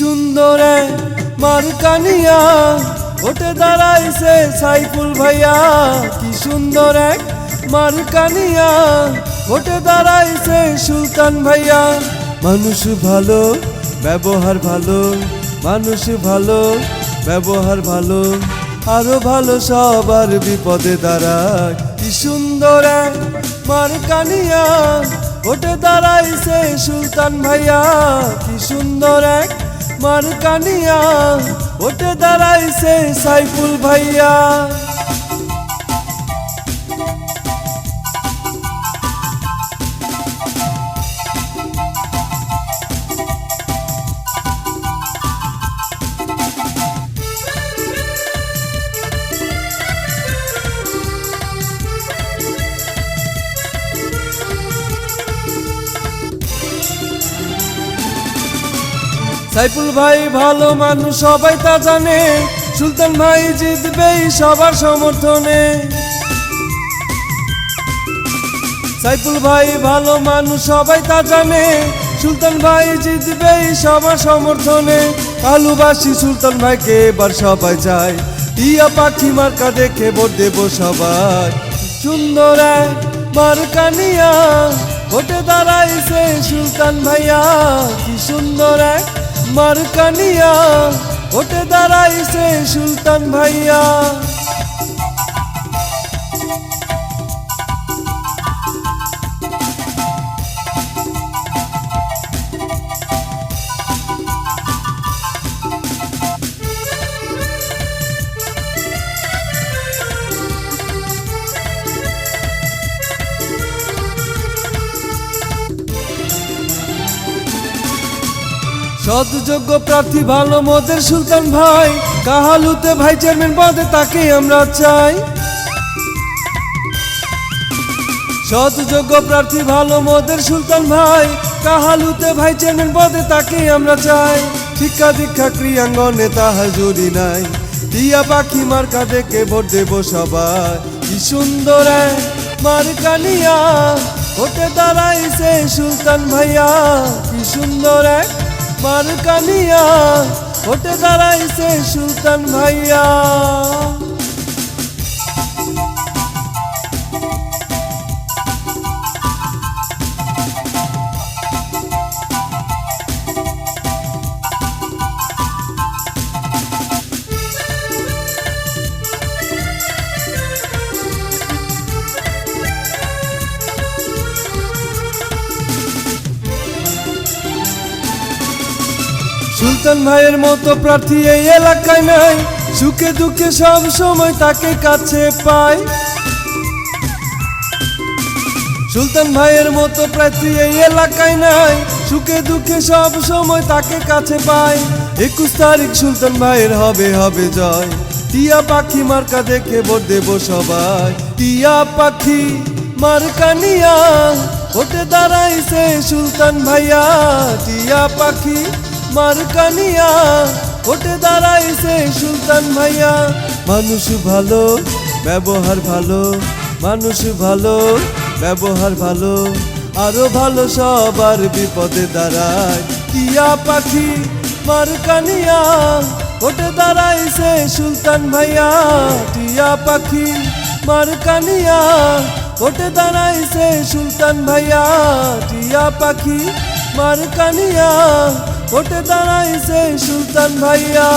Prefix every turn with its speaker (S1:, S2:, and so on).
S1: সুন্দর এক মার্কানিয়া ওঠে দাঁড়াইছে সাইফুল ভাইয়া। কি সুন্দর এক মার্কানিয়া ওঠে দাঁড়াইছে সুলতান ভাইয়া। মানুষ ভালো ব্যবহার ভালো, মানুষ ভালো ব্যবহার ভালো, আরো ভালো সবার বিপদে দাঁড়ায়। কি সুন্দর এক মার্কানিয়া ওঠে দাঁড়াইছে সুলতান ভাইয়া। কি সুন্দর এক মার্কানিয়া ওঠে দাঁড়াইছে সাইফুল ভাইয়া। সাইফুল ভাই ভালো মানুষ সবাই তা জানে, সুলতান ভাই জিতবেই সবার সমর্থনে। সাইফুল ভাই ভালো মানুষ সবাই তা জানে, সুলতান ভাই জিতবেই সবার সমর্থনে। ভালোবাসি সুলতান ভাইকে এবার সবাই চায়, টিয়া পাখি মার্কা দেখে ভোট দেব সবাই। সুন্দর এক মার্কানিয়া ওঠে দাঁড়াইছে সুলতান ভাইয়া। কি সুন্দর এক মার্কানিয়া ওঠে দাঁড়াইছে সুলতান ভাইয়া। সৎযোগ্য প্রার্থী ভালো মোদের সুলতান ভাই, কাহালুতে ভাই চেয়ারম্যান পদে তাকে আমরা চাই। সৎযোগ্য প্রার্থী ভালো মোদের সুলতান ভাই, কাহালুতে ভাই চেয়ারম্যান পদে তাকে আমরা চাই। শিক্ষা দীক্ষা ক্রিয়াঙ্গনে তাহার জুড়ি নাই, টিয়া পাখি মার্কা দেখে ভোট দেব সবাই। কি সুন্দর এক মার্কানিয়া ওঠে দাঁড়াইছে সুলতান ভাইয়া। কি সুন্দর এক মার্কানিয়া ওঠে দাঁড়াইছে সুলতান ভাইয়া। সুলতান ভাইয়ের মতো প্রার্থী এই এলাকায় নাই, সুখে দুঃখে সব সময় তাকে কাছে পাই। সুলতান ভাইয়ের মতো প্রার্থী এই এলাকায় নাই, সুখে দুঃখে সব সময় তাকে কাছে পাই। 21 তারিখ সুলতান ভাইয়ের হবে হবে জয়, টিয়া পাখি মার্কা দেখে ভোট দেব সবাই। টিয়া পাখি মার্কানিয়া ওঠে দাঁড়াইছে সুলতান ভাইয়া। টিয়া পাখি মার্কানিয়া ওঠে দাঁড়াইছে সুলতান ভাইয়া। মানুষ ভালো ব্যবহার ভালো, মানুষ ভালো ব্যবহার ভালো, আরো ভালো সবার বিপদে দাঁড়ায়। টিয়া পাখি মার্কানিয়া ওঠে দাঁড়াইছে সুলতান ভাইয়া। টিয়া পাখি মার্কানিয়া ওঠে দাঁড়াইছে সুলতান ভাইয়া। টিয়া পাখি মার্কানিয়া ওঠে দাঁড়াইছে সুলতান ভাইয়া।